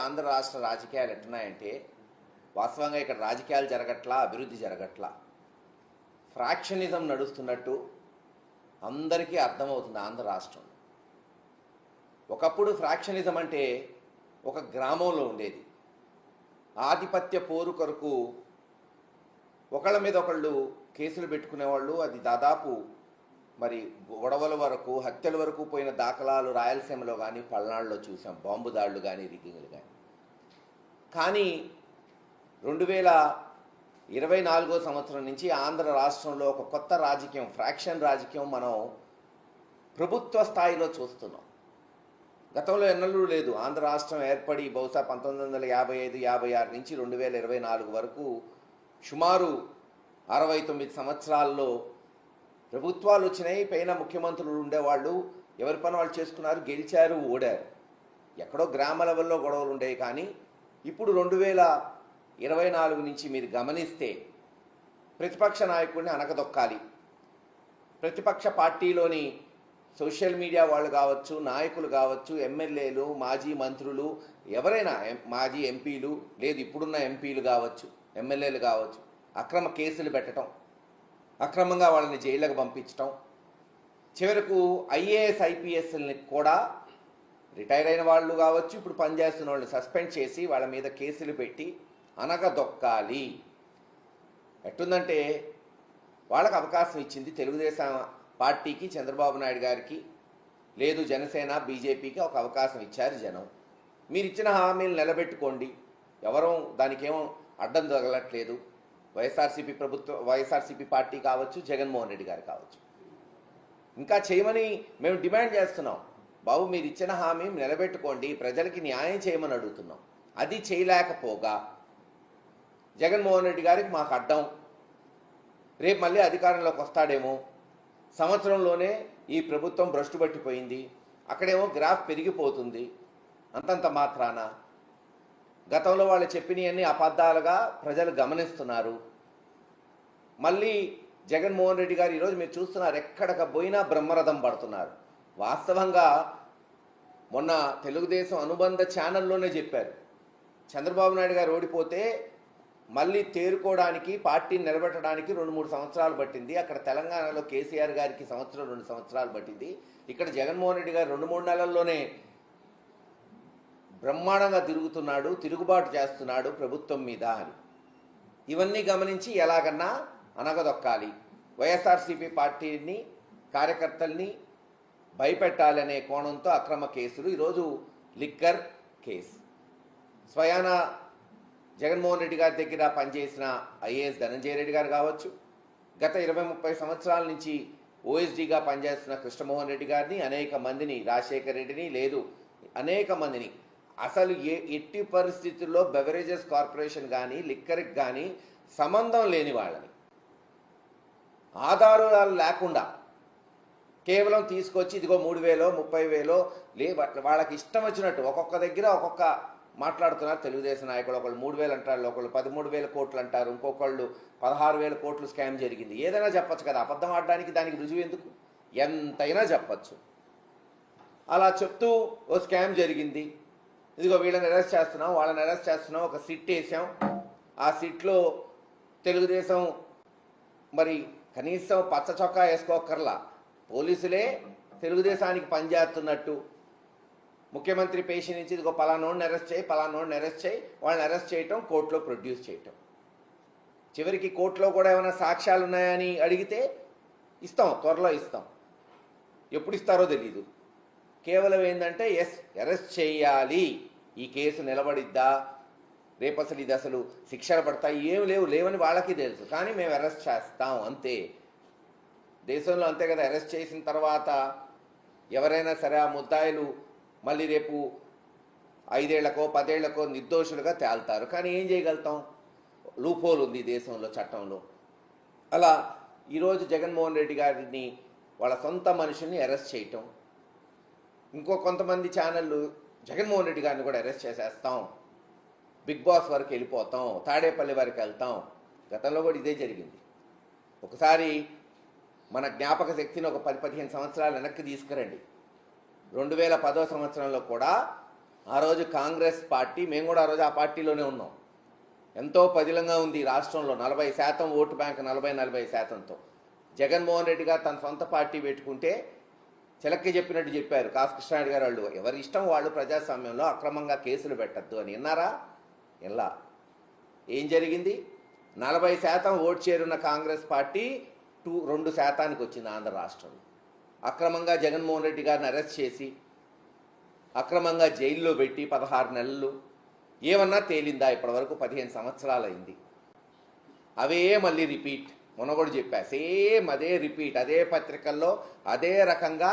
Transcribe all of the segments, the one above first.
ఆంధ్ర రాష్ట్ర రాజకీయాలు ఎట్టున్నాయంటే వాస్తవంగా ఇక్కడ రాజకీయాలు జరగట్లా, అభివృద్ధి జరగట్లా, ఫ్రాక్షనిజం నడుస్తున్నట్టు అందరికీ అర్థమవుతుంది ఆంధ్ర రాష్ట్రం. ఒకప్పుడు ఫ్రాక్షనిజం అంటే ఒక గ్రామంలో ఉండేది. ఆధిపత్య పోరు కొరకు ఒకళ్ళ మీద ఒకళ్ళు కేసులు పెట్టుకునేవాళ్ళు. అది దాదాపు మరి గొడవల వరకు, హత్యల వరకు పోయిన దాఖలాలు రాయలసీమలో కానీ పల్నాడులో చూసాం, బాంబు దాడులు కానీ రిగ్గింగ్లు కానీ. కానీ 2024 సంవత్సరం నుంచి ఆంధ్ర రాష్ట్రంలో ఒక కొత్త రాజకీయం, ఫ్రాక్షన్ రాజకీయం మనం ప్రభుత్వ స్థాయిలో చూస్తున్నాం. గతంలో ఎన్నడూ లేదు. ఆంధ్ర రాష్ట్రం ఏర్పడి బహుశా 1955-56 నుంచి 2024 వరకు సుమారు 69 సంవత్సరాల్లో ప్రభుత్వాలు వచ్చినాయి. పైన ముఖ్యమంత్రులు ఉండేవాళ్ళు, ఎవరి పని వాళ్ళు చేసుకున్నారు, గెలిచారు, ఓడారు. ఎక్కడో గ్రామ లెవెల్లో గొడవలు ఉండేవి. కానీ ఇప్పుడు 2024 నుంచి మీరు గమనిస్తే ప్రతిపక్ష నాయకుడిని అనకదొక్కాలి. ప్రతిపక్ష పార్టీలోని సోషల్ మీడియా వాళ్ళు కావచ్చు, నాయకులు కావచ్చు, ఎమ్మెల్యేలు, మాజీ మంత్రులు, ఎవరైనా మాజీ ఎంపీలు, లేదు ఇప్పుడున్న ఎంపీలు కావచ్చు, ఎమ్మెల్యేలు కావచ్చు, అక్రమ కేసులు పెట్టడం, అక్రమంగా వాళ్ళని జైళ్ళకు పంపించడం, చివరకు ఐఏఎస్ ఐపీఎస్ని కూడా రిటైర్ అయిన వాళ్ళు కావచ్చు, ఇప్పుడు పనిచేస్తున్న వాళ్ళని సస్పెండ్ చేసి వాళ్ళ మీద కేసులు పెట్టి అనగదొక్కాలి. ఎట్టుందంటే వాళ్ళకు అవకాశం ఇచ్చింది తెలుగుదేశం పార్టీకి, చంద్రబాబు నాయుడు గారికి, లేదు జనసేన బీజేపీకి ఒక అవకాశం ఇచ్చారు జనం. మీరు ఇచ్చిన హామీలు నిలబెట్టుకోండి, ఎవరూ దానికేమో అడ్డం తగలట్లేదు. వైఎస్ఆర్సీపీ పార్టీ కావచ్చు, జగన్మోహన్ రెడ్డి గారు కావచ్చు, ఇంకా చేయమని మేము డిమాండ్ చేస్తున్నాం. బాబు మీరు ఇచ్చిన హామీ నిలబెట్టుకోండి, ప్రజలకి న్యాయం చేయమని అడుగుతున్నాం. అది చేయలేకపోగా జగన్మోహన్ రెడ్డి గారికి మాకు అడ్డం, రేపు మళ్ళీ అధికారంలోకి వస్తాడేమో, సంవత్సరంలోనే ఈ ప్రభుత్వం భ్రష్టు పట్టిపోయింది, అక్కడేమో గ్రాఫ్ పెరిగిపోతుంది, అంతంత మాత్రాన గతంలో వాళ్ళు చెప్పినవన్నీ అబద్ధాలుగా ప్రజలు గమనిస్తున్నారు. మళ్ళీ జగన్మోహన్ రెడ్డి గారు ఈరోజు మీరు చూస్తున్నారు, ఎక్కడికి పోయినా బ్రహ్మరథం పడుతున్నారు. వాస్తవంగా మొన్న తెలుగుదేశం అనుబంధ ఛానల్లోనే చెప్పారు, చంద్రబాబు నాయుడు గారు ఓడిపోతే మళ్ళీ తేరుకోవడానికి, పార్టీని నిలబెట్టడానికి 2-3 సంవత్సరాలు పట్టింది. అక్కడ తెలంగాణలో కేసీఆర్ గారికి 1-2 సంవత్సరాలు పట్టింది. ఇక్కడ జగన్మోహన్ రెడ్డి గారు 2-3 నెలల్లోనే బ్రహ్మాండంగా తిరుగుతున్నాడు, తిరుగుబాటు చేస్తున్నాడు ప్రభుత్వం మీద అని. ఇవన్నీ గమనించి ఎలాగన్నా అనగదొక్కాలి, వైఎస్ఆర్సీపీ పార్టీని, కార్యకర్తల్ని భయపెట్టాలనే కోణంతో అక్రమ కేసులు. ఈరోజు లిక్కర్ కేసు, స్వయాన జగన్మోహన్ రెడ్డి గారి దగ్గర పనిచేసిన ఐఏఎస్ ధనంజయ రెడ్డి గారు కావచ్చు, గత 20-30 సంవత్సరాల నుంచి ఓఎస్డీగా పనిచేస్తున్న కృష్ణమోహన్ రెడ్డి గారిని, అనేక మందిని, రాజశేఖర్ రెడ్డిని, లేదు అనేక మందిని, అసలు ఎట్టి పరిస్థితుల్లో బెవరేజెస్ కార్పొరేషన్ కానీ లిక్కర్కి కానీ సంబంధం లేని వాళ్ళని ఆధారాలు లేకుండా కేవలం తీసుకొచ్చి ఇదిగో 3,000 30,000 వాళ్ళకి ఇష్టం వచ్చినట్టు ఒక్కొక్క దగ్గర ఒక్కొక్క మాట్లాడుతున్నారు తెలుగుదేశం నాయకులు. ఒకళ్ళు 3,000 అంటారు, ఒకళ్ళు 13,000 కోట్లు అంటారు, ఇంకొకళ్ళు 16,000 కోట్లు స్కామ్ జరిగింది. ఏదైనా చెప్పచ్చు కదా, అబద్ధం ఆడడానికి దానికి రుజువు ఎందుకు? ఎంతైనా చెప్పచ్చు. అలా చెప్తూ ఓ స్కామ్ జరిగింది, ఇదిగో వీళ్ళని అరెస్ట్ చేస్తున్నాం, వాళ్ళని అరెస్ట్ చేస్తున్నాం, ఒక సిట్ వేసాం, ఆ సిట్లో తెలుగుదేశం మరి కనీసం పచ్చ చొక్కా వేసుకోకర్లా, పోలీసులే తెలుగుదేశానికి పనిచేస్తున్నట్టు ముఖ్యమంత్రి పేషి నుంచి ఇదిగో పలానోడిని అరెస్ట్ చేయి, పలానోడిని అరెస్ట్ చేయి, వాళ్ళని అరెస్ట్ చేయటం, కోర్టులో ప్రొడ్యూస్ చేయటం. చివరికి కోర్టులో కూడా ఏమైనా సాక్ష్యాలు ఉన్నాయని అడిగితే ఇస్తాం, త్వరలో ఇస్తాం, ఎప్పుడు ఇస్తారో తెలీదు. కేవలం ఏంటంటే ఎస్ అరెస్ట్ చేయాలి, ఈ కేసు నిలబడిద్దా, రేపు అసలు ఇది అసలు శిక్షలు పడతాయి, ఏమి లేవని వాళ్ళకి తెలుసు, కానీ మేము అరెస్ట్ చేస్తాం అంతే. దేశంలో అంతే కదా, అరెస్ట్ చేసిన తర్వాత ఎవరైనా సరే ఆ ముద్దాయిలు మళ్ళీ రేపు 5 ఏళ్లకో 10 ఏళ్లకో నిర్దోషులుగా తేల్తారు. కానీ ఏం చేయగలుగుతాం, లూపోల్ ఉంది దేశంలో, చట్టంలో. అలా ఈరోజు జగన్మోహన్ రెడ్డి గారిని వాళ్ళ సొంత మనుషుల్ని అరెస్ట్ చేయటం, ఇంకో కొంతమంది ఛానళ్ళు జగన్మోహన్ రెడ్డి గారిని కూడా అరెస్ట్ చేసేస్తాం, బిగ్ బాస్ వరకు వెళ్ళిపోతాం, తాడేపల్లి వరకు వెళ్తాం. గతంలో కూడా ఇదే జరిగింది. ఒకసారి మన జ్ఞాపక శక్తిని ఒక 10-15 సంవత్సరాలు వెనక్కి తీసుకురండి. 2010 సంవత్సరంలో కూడా ఆ రోజు కాంగ్రెస్ పార్టీ, మేము కూడా ఆ రోజు ఆ పార్టీలోనే ఉన్నాం, ఎంతో పదిలంగా ఉంది రాష్ట్రంలో, 40% ఓటు బ్యాంక్, 40-40%తో. జగన్మోహన్ రెడ్డి గారు తన సొంత పార్టీ పెట్టుకుంటే చిలక్కి చెప్పినట్టు చెప్పారు కాసు కృష్ణారెడ్డి గారు, వాళ్ళు ఎవరి ఇష్టం వాళ్ళు ప్రజాస్వామ్యంలో అక్రమంగా కేసులు పెట్టద్దు అని. విన్నారా? ఎలా ఏం జరిగింది? 40% ఓటు చేరున్న కాంగ్రెస్ పార్టీ 2% వచ్చింది ఆంధ్ర రాష్ట్రంలో. అక్రమంగా జగన్మోహన్ రెడ్డి గారిని అరెస్ట్ చేసి అక్రమంగా జైల్లో పెట్టి 16 నెలలు. ఏమన్నా తేలిందా? ఇప్పటివరకు 15 సంవత్సరాలైంది. అవే మళ్ళీ రిపీట్. మొన్న కూడా చెప్పా, సేమ్ అదే రిపీట్, అదే పత్రికల్లో అదే రకంగా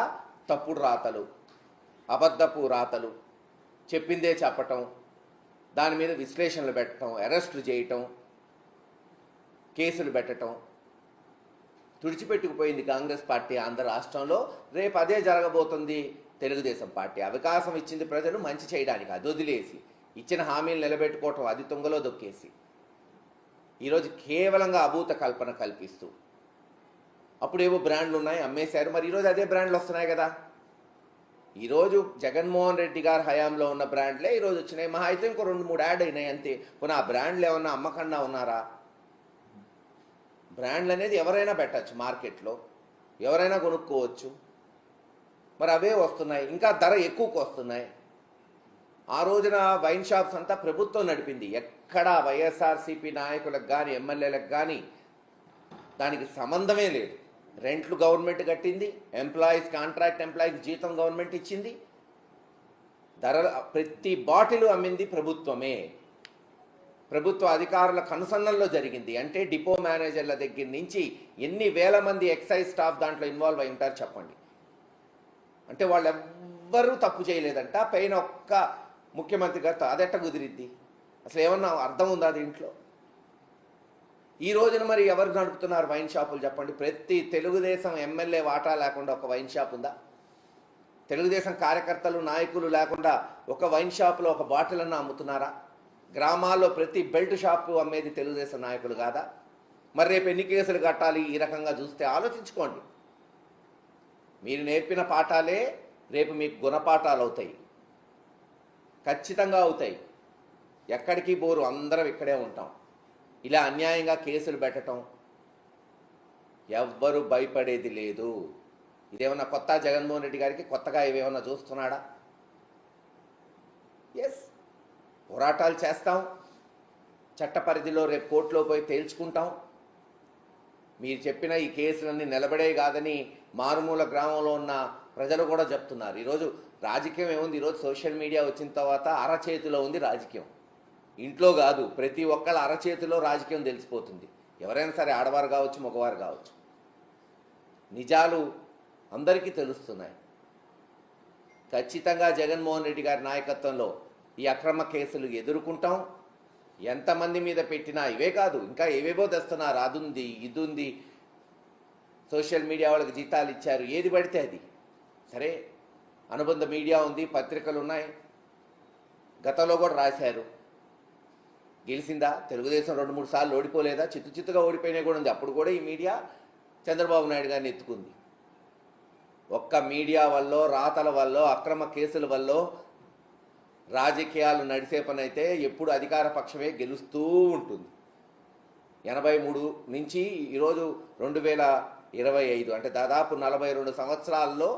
తప్పుడు రాతలు, అబద్ధపు రాతలు, చెప్పిందే చెప్పటం, దాని మీద విశ్లేషణలు పెట్టడం, అరెస్టులు చేయటం, కేసులు పెట్టడం. తుడిచిపెట్టుకుపోయింది కాంగ్రెస్ పార్టీ ఆంధ్ర రాష్ట్రంలో. రేపు అదే జరగబోతుంది తెలుగుదేశం పార్టీ. అవకాశం ఇచ్చింది ప్రజలు మంచి చేయడానికి, అది వదిలేసి ఇచ్చిన హామీలు నిలబెట్టుకోవటం, అది తుంగలో దొక్కేసి ఈరోజు కేవలంగా అభూత కల్పన కల్పిస్తూ, అప్పుడేవో బ్రాండ్లు ఉన్నాయి అమ్మేశారు, మరి ఈరోజు అదే బ్రాండ్లు వస్తున్నాయి కదా. ఈరోజు జగన్మోహన్ రెడ్డి గారి హయాంలో ఉన్న బ్రాండ్లే ఈరోజు వచ్చినాయి. మహా అయితే ఇంకో 2-3 యాడ్ అయినాయి అంతే. పోనీ ఆ బ్రాండ్లు ఏమన్నా అమ్మకుండా ఉన్నారా? బ్రాండ్లు అనేది ఎవరైనా పెట్టచ్చు, మార్కెట్లో ఎవరైనా కొనుక్కోవచ్చు. మరి అవే వస్తున్నాయి, ఇంకా ధర ఎక్కువకు వస్తున్నాయి. ఆ రోజున వైన్ షాప్స్ అంతా ప్రభుత్వం నడిపింది. ఎక్కడా వైఎస్ఆర్సీపీ నాయకులకు కానీ ఎమ్మెల్యేలకు కానీ దానికి సంబంధమే లేదు. రెంట్లు గవర్నమెంట్ కట్టింది, ఎంప్లాయీస్, కాంట్రాక్ట్ ఎంప్లాయీస్ జీతం గవర్నమెంట్ ఇచ్చింది, ధరలు ప్రతి బాటిల్ అమ్మింది ప్రభుత్వమే. ప్రభుత్వ అధికారుల కనుసన్నల్లో జరిగింది. అంటే డిపో మేనేజర్ల దగ్గర నుంచి ఎన్ని వేల మంది ఎక్సైజ్ స్టాఫ్ దాంట్లో ఇన్వాల్వ్ అయి ఉంటారు చెప్పండి. అంటే వాళ్ళు ఎవ్వరూ తప్పు చేయలేదంట, పైన ఒక్క ముఖ్యమంత్రి గారితో. అదెట్ట కుదిరిద్ది? అసలు ఏమన్నా అర్థం ఉందా దీంట్లో? ఈ రోజున మరి ఎవరు నడుపుతున్నారు వైన్ షాపులు చెప్పండి? ప్రతి తెలుగుదేశం ఎమ్మెల్యే వాటా లేకుండా ఒక వైన్ షాప్ ఉందా? తెలుగుదేశం కార్యకర్తలు, నాయకులు లేకుండా ఒక వైన్ షాపులో ఒక బాటిల్ అన్న అమ్ముతున్నారా? గ్రామాల్లో ప్రతి బెల్ట్ షాపు అమ్మేది తెలుగుదేశం నాయకులు కాదా? మరి రేపు ఎన్ని కేసులు కట్టాలి ఈ రకంగా చూస్తే? ఆలోచించుకోండి. మీరు నేర్పిన పాఠాలే రేపు మీకు గుణపాఠాలు అవుతాయి, ఖచ్చితంగా అవుతాయి. ఎక్కడికి పోరు, అందరం ఇక్కడే ఉంటాం. ఇలా అన్యాయంగా కేసులు పెట్టడం ఎవ్వరు భయపడేది లేదు. ఇదేమన్నా కొత్త? జగన్మోహన్ రెడ్డి గారికి కొత్తగా ఇవేమన్నా చూస్తున్నాడా? ఎస్, పోరాటాలు చేస్తాం, చట్ట పరిధిలో రేపు కోర్టులో పోయి తేల్చుకుంటాం. మీరు చెప్పిన ఈ కేసులన్నీ నిలబడే కాదని మారుమూల గ్రామంలో ఉన్న ప్రజలు కూడా చెప్తున్నారు. ఈరోజు రాజకీయం ఏముంది? ఈరోజు సోషల్ మీడియా వచ్చిన తర్వాత అరచేతిలో ఉంది రాజకీయం. ఇంట్లో కాదు, ప్రతి ఒక్కళ్ళ అరచేతిలో రాజకీయం తెలిసిపోతుంది. ఎవరైనా సరే, ఆడవారు కావచ్చు, మగవారు కావచ్చు. నిజాలు అందరికీ తెలుస్తున్నాయి. ఖచ్చితంగా జగన్మోహన్ రెడ్డి గారి నాయకత్వంలో ఈ అక్రమ కేసులు ఎదుర్కొంటాం. ఎంతమంది మీద పెట్టినా ఇవే కాదు, ఇంకా ఏవేవో తెస్తున్నారు. అది ఉంది, ఇది ఉంది, సోషల్ మీడియా వాళ్ళకి జీతాలు ఇచ్చారు, ఏది పడితే అది. సరే, అనుబంధ మీడియా ఉంది, పత్రికలు ఉన్నాయి, గతంలో కూడా రాశారు. గెలిచిందా? తెలుగుదేశం 2-3 సార్లు ఓడిపోలేదా? చిత్తుగా ఓడిపోయినా కూడా ఉంది. అప్పుడు కూడా ఈ మీడియా చంద్రబాబు నాయుడు గారిని ఎత్తుకుంది. ఒక్క మీడియా వల్ల, రాతల వల్ల, అక్రమ కేసుల వల్ల రాజకీయాలు నడిసే పని అయితే ఎప్పుడు అధికార పక్షమే గెలుస్తూ ఉంటుంది. 83 నుంచి ఈరోజు 2025, అంటే దాదాపు 42 సంవత్సరాల్లో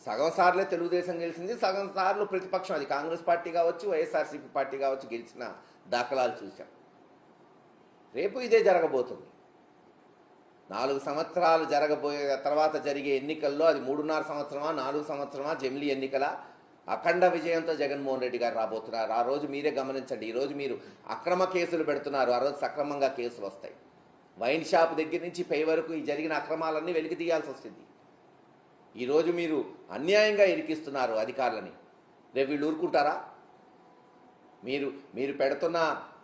సగం సార్లే తెలుగుదేశం గెలిచింది, సగం సార్లు ప్రతిపక్షం, అది కాంగ్రెస్ పార్టీ కావచ్చు, వైఎస్ఆర్సీపీ పార్టీ కావచ్చు, గెలిచిన దాఖలాలు చూసాం. రేపు ఇదే జరగబోతుంది. 4 సంవత్సరాలు జరగబోయే తర్వాత జరిగే ఎన్నికల్లో అది 3.5 సంవత్సరమా, 4 సంవత్సరమా, జమిలీ ఎన్నికల అఖండ విజయంతో జగన్మోహన్ రెడ్డి గారు రాబోతున్నారు. ఆ రోజు మీరే గమనించండి. ఈరోజు మీరు అక్రమ కేసులు పెడుతున్నారు, ఆ రోజు సక్రమంగా కేసులు వస్తాయి. వైన్ షాప్ దగ్గర నుంచి పై వరకు ఈ జరిగిన అక్రమాలన్నీ వెలికి తీయాల్సి వస్తుంది. ఈరోజు మీరు అన్యాయంగా ఇరికిస్తున్నారు అధికారులని. రేపు వీళ్ళు ఊరుకుంటారా? మీరు పెడుతున్న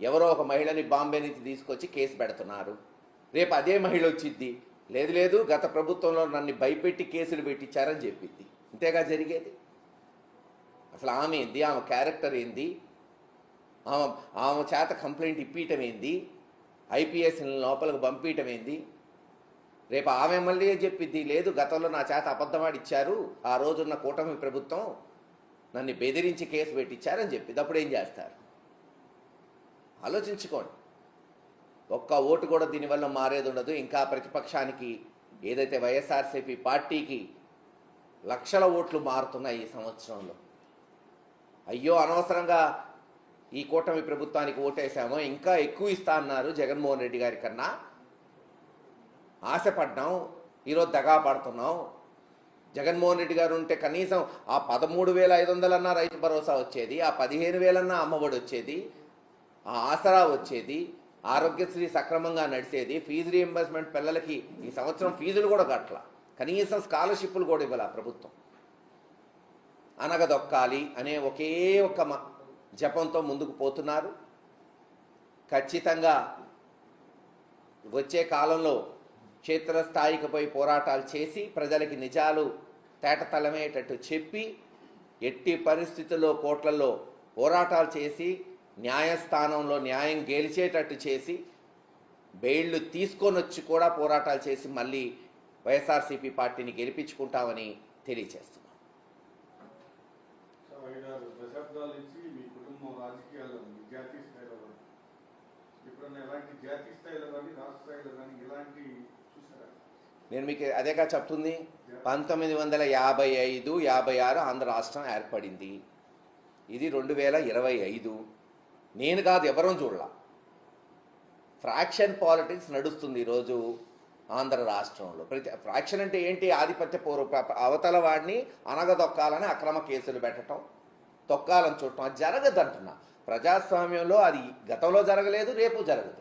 ఎవరో ఒక మహిళని బాంబే నుంచి తీసుకొచ్చి కేసు పెడుతున్నారు. రేపు అదే మహిళ వచ్చిద్ది, లేదు గత ప్రభుత్వంలో నన్ను భయపెట్టి కేసులు పెట్టించారని చెప్పింది. ఇంతేగా జరిగేది. అసలు ఆమె ఏంది? ఆమె క్యారెక్టర్ ఏంది? ఆమె చేత కంప్లైంట్ ఇప్పించటం ఏంది? ఐపీఎస్ లోపలికి పంపించటం ఏంది? రేపు ఆమె మళ్ళీ చెప్పిద్ది, లేదు గతంలో నా చేత అబద్ధమాడిచ్చారు ఆ రోజున్న కూటమి ప్రభుత్వం, నన్ను బెదిరించి కేసు పెట్టించారని చెప్పింది. అప్పుడు ఏం చేస్తారు? ఆలోచించుకోండి. ఒక్క ఓటు కూడా దీనివల్ల మారేది ఉండదు. ఇంకా ప్రతిపక్షానికి ఏదైతే వైఎస్ఆర్సీపీ పార్టీకి లక్షల ఓట్లు మారుతున్నాయి ఈ సంవత్సరంలో. అయ్యో అనవసరంగా ఈ కూటమి ప్రభుత్వానికి ఓటేసామో, ఇంకా ఎక్కువ ఇస్తా అన్నారు జగన్మోహన్ రెడ్డి గారి కన్నా, ఆశపడ్డాం, ఈరోజు దగా పడుతున్నాం. జగన్మోహన్ రెడ్డి గారు ఉంటే కనీసం ఆ 13,500 అన్నా రైతు భరోసా వచ్చేది, ఆ 15,000 అన్నా అమ్మఒడి వచ్చేది, ఆ ఆసరా వచ్చేది, ఆరోగ్యశ్రీ సక్రమంగా నడిచేది, ఫీజు రీఎంబర్స్మెంట్ పిల్లలకి ఈ సంవత్సరం ఫీజులు కూడా కట్ల, కనీసం స్కాలర్షిప్లు కూడా ఇవ్వాలి ఆ ప్రభుత్వం. అనగదొక్కాలి అనే ఒకే ఒక జపంతో ముందుకు పోతున్నారు. ఖచ్చితంగా వచ్చే కాలంలో క్షేత్రస్థాయికి పోయి పోరాటాలు చేసి ప్రజలకి నిజాలు తేటతలమయ్యేటట్టు చెప్పి, ఎట్టి పరిస్థితుల్లో కోట్లలో పోరాటాలు చేసి, న్యాయస్థానంలో న్యాయం గెలిచేటట్టు చేసి, బెయిళ్లు తీసుకొని వచ్చి కూడా పోరాటాలు చేసి మళ్ళీ వైఎస్ఆర్సీపీ పార్టీని గెలిపించుకుంటామని తెలియజేస్తున్నాం. నేను మీకు అదేగా చెప్తుంది. 1955, 56 ఆంధ్ర రాష్ట్రం ఏర్పడింది. ఇది 2025. నేను కాదు, ఎవరూ చూడాల. ఫ్రాక్షన్ పాలిటిక్స్ నడుస్తుంది ఈరోజు ఆంధ్ర రాష్ట్రంలో. ఫ్రాక్షన్ అంటే ఏంటి? ఆధిపత్య అవతల వాడిని అనగదొక్కాలని అక్రమ కేసులు పెట్టడం, తొక్కాలని చూడటం. అది జరగదంటున్నా. ప్రజాస్వామ్యంలో అది గతంలో జరగలేదు, రేపు జరగదు.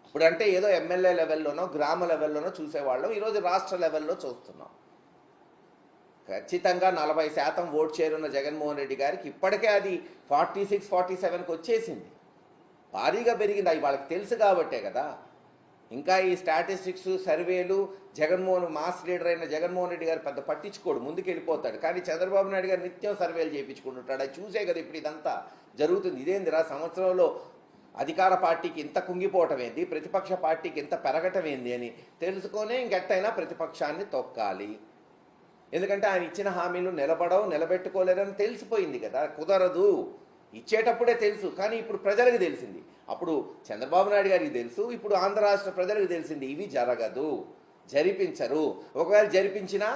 ఇప్పుడంటే ఏదో ఎమ్మెల్యే లెవెల్లోనో గ్రామ లెవెల్లోనో చూసేవాళ్ళం, ఈరోజు రాష్ట్ర లెవెల్లో చూస్తున్నాం. ఖచ్చితంగా 40% ఓటు చేరున్న జగన్మోహన్ రెడ్డి గారికి ఇప్పటికే అది 46, 47కి వచ్చేసింది. భారీగా పెరిగింది. అవి వాళ్ళకి తెలుసు కాబట్టే కదా. ఇంకా ఈ స్టాటిస్టిక్స్, సర్వేలు, మాస్ లీడర్ అయిన జగన్మోహన్ రెడ్డి గారు పెద్ద పట్టించుకోడు, ముందుకు వెళ్ళిపోతాడు. కానీ చంద్రబాబు నాయుడు గారు నిత్యం సర్వేలు చేయించుకుంటుంటాడు. అది చూసే కదా ఇప్పుడు ఇదంతా జరుగుతుంది. ఇదేందిరా సంవత్సరంలో అధికార పార్టీకి ఇంత కుంగిపోవటం ఏంది, ప్రతిపక్ష పార్టీకి ఇంత పెరగటం ఏంది అని తెలుసుకొనే ఇంకెట్టయినా ప్రతిపక్షాన్ని తొక్కాలి. ఎందుకంటే ఆయన ఇచ్చిన హామీలు నిలబెట్టుకోలేరని తెలిసిపోయింది కదా. కుదరదు, ఇచ్చేటప్పుడే తెలుసు. కానీ ఇప్పుడు ప్రజలకు తెలిసింది. అప్పుడు చంద్రబాబు నాయుడు గారికి తెలుసు, ఇప్పుడు ఆంధ్ర రాష్ట్ర ప్రజలకు తెలిసింది. ఇవి జరగదు, జరిపించరు. ఒకవేళ జరిపించినా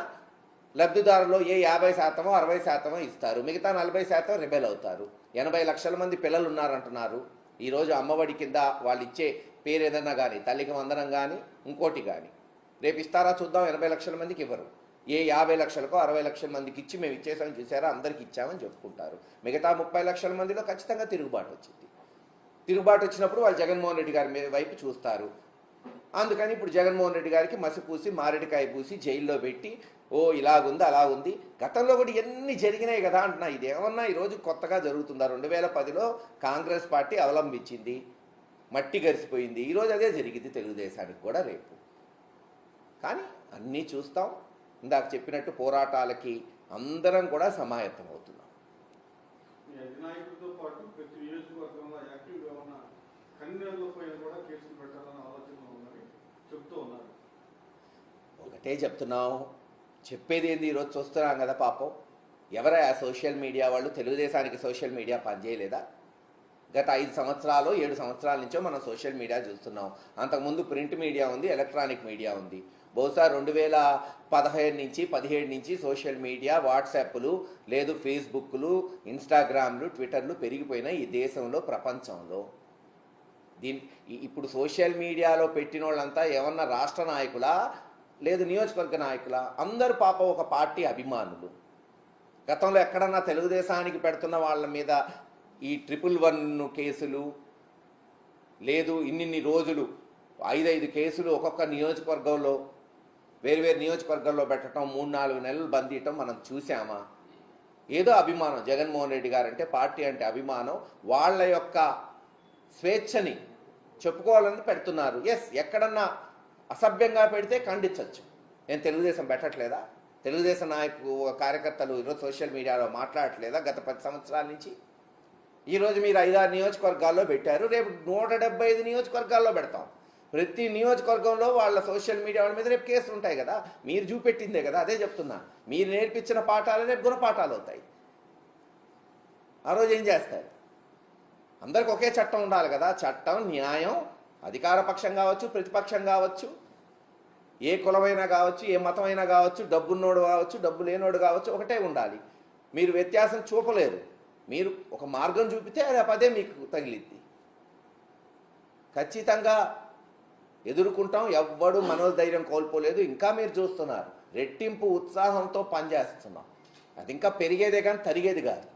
లబ్ధిదారులు 50%, 60% ఇస్తారు, మిగతా 40% రిబెల్ అవుతారు. 80 లక్షల మంది పిల్లలు ఉన్నారంటున్నారు. ఈరోజు అమ్మఒడి కింద వాళ్ళు ఇచ్చే పేరు ఏదన్నా కానీ, తల్లికి వందనం కానీ, ఇంకోటి కానీ రేపు ఇస్తారా చూద్దాం. 80 లక్షల మందికి ఇవ్వరు. 50 లక్షలకో 60 లక్షల మందికి ఇచ్చి మేము ఇచ్చేసామని చూసారా, అందరికి ఇచ్చామని చెప్పుకుంటారు. మిగతా 30 లక్షల మందిలో ఖచ్చితంగా తిరుగుబాటు వచ్చింది. తిరుగుబాటు వచ్చినప్పుడు వాళ్ళు జగన్మోహన్ రెడ్డి గారి వైపు చూస్తారు. అందుకని ఇప్పుడు జగన్మోహన్ రెడ్డి గారికి మసి పూసి, మారేడుకాయ పూసి జైల్లో పెట్టి, ఓ ఇలాగుంది అలాగుంది. గతంలో కూడా ఎన్ని జరిగినాయి కదా అంటున్నా. ఇదేమన్నా ఈరోజు కొత్తగా జరుగుతుందా? 2010లో కాంగ్రెస్ పార్టీ అవలంబించింది, మట్టి గరిసిపోయింది. ఈరోజు అదే జరిగింది తెలుగుదేశానికి కూడా రేపు. కానీ అన్నీ చూస్తాం. ఇందాక చెప్పినట్టు పోరాటాలకి అందరం కూడా సమాయత్తం అవుతున్నాం. ఒకటే చెప్తున్నాం, చెప్పేది ఏంది? ఈరోజు చూస్తున్నాం కదా పాపం. ఎవరా సోషల్ మీడియా వాళ్ళు? తెలుగుదేశానికి సోషల్ మీడియా పనిచేయలేదా? గత 5 సంవత్సరాలు 7 సంవత్సరాల నుంచో మనం సోషల్ మీడియా చూస్తున్నాం. అంతకుముందు ప్రింట్ మీడియా ఉంది, ఎలక్ట్రానిక్ మీడియా ఉంది. బహుశా 2015 నుంచి 17 నుంచి సోషల్ మీడియా, వాట్సాప్లు, లేదు ఫేస్బుక్లు, ఇన్స్టాగ్రామ్లు, ట్విట్టర్లు పెరిగిపోయినాయి ఈ దేశంలో, ప్రపంచంలో. ఇప్పుడు సోషల్ మీడియాలో పెట్టిన వాళ్ళంతా ఏమన్నా రాష్ట్ర నాయకులా, లేదు నియోజకవర్గ నాయకులా? అందరూ పాపం ఒక పార్టీ అభిమానులు. గతంలో ఎక్కడన్నా తెలుగుదేశానికి పెడుతున్న వాళ్ళ మీద ఈ 111 కేసులు, లేదు ఇన్నిన్ని రోజులు 5 కేసులు ఒక్కొక్క నియోజకవర్గంలో, వేరువేరు నియోజకవర్గాల్లో పెట్టడం, 3-4 నెలలు బందీయటం మనం చూసామా? ఏదో అభిమానం. జగన్మోహన్ రెడ్డి గారంటే, పార్టీ అంటే అభిమానం. వాళ్ళ యొక్క స్వేచ్ఛని చెప్పుకోవాలని పెడుతున్నారు. ఎస్, ఎక్కడన్నా అసభ్యంగా పెడితే ఖండించవచ్చు. నేను తెలుగుదేశం పెట్టట్లేదా? తెలుగుదేశం కార్యకర్తలు ఈరోజు సోషల్ మీడియాలో మాట్లాడట్లేదా? గత 10 సంవత్సరాల నుంచి. ఈరోజు మీరు 5-6 నియోజకవర్గాల్లో పెట్టారు, రేపు 175 నియోజకవర్గాల్లో పెడతాం. ప్రతి నియోజకవర్గంలో వాళ్ళ సోషల్ మీడియా వాళ్ళ మీద రేపు కేసులు ఉంటాయి కదా. మీరు చూపెట్టిందే కదా, అదే చెప్తున్నా. మీరు నేర్పించిన పాఠాలు రేపు గుణపాఠాలు అవుతాయి. ఆ రోజు ఏం చేస్తారు? అందరికి ఒకే చట్టం ఉండాలి కదా. చట్టం, న్యాయం, అధికార పక్షం కావచ్చు, ప్రతిపక్షం కావచ్చు, ఏ కులమైనా కావచ్చు, ఏ మతమైనా కావచ్చు, డబ్బున్నోడు కావచ్చు, డబ్బు లేనోడు కావచ్చు, ఒకటే ఉండాలి. మీరు వ్యత్యాసం చూపలేరు. మీరు ఒక మార్గం చూపితే అది అదే మీకు తగిలిద్ది. ఖచ్చితంగా ఎదుర్కొంటాం. ఎవ్వడు మనోధైర్యం కోల్పోలేదు. ఇంకా మీరు చూస్తున్నారు రెట్టింపు ఉత్సాహంతో పనిచేస్తున్నాం. అది ఇంకా పెరిగేదే కానీ తరిగేది కాదు.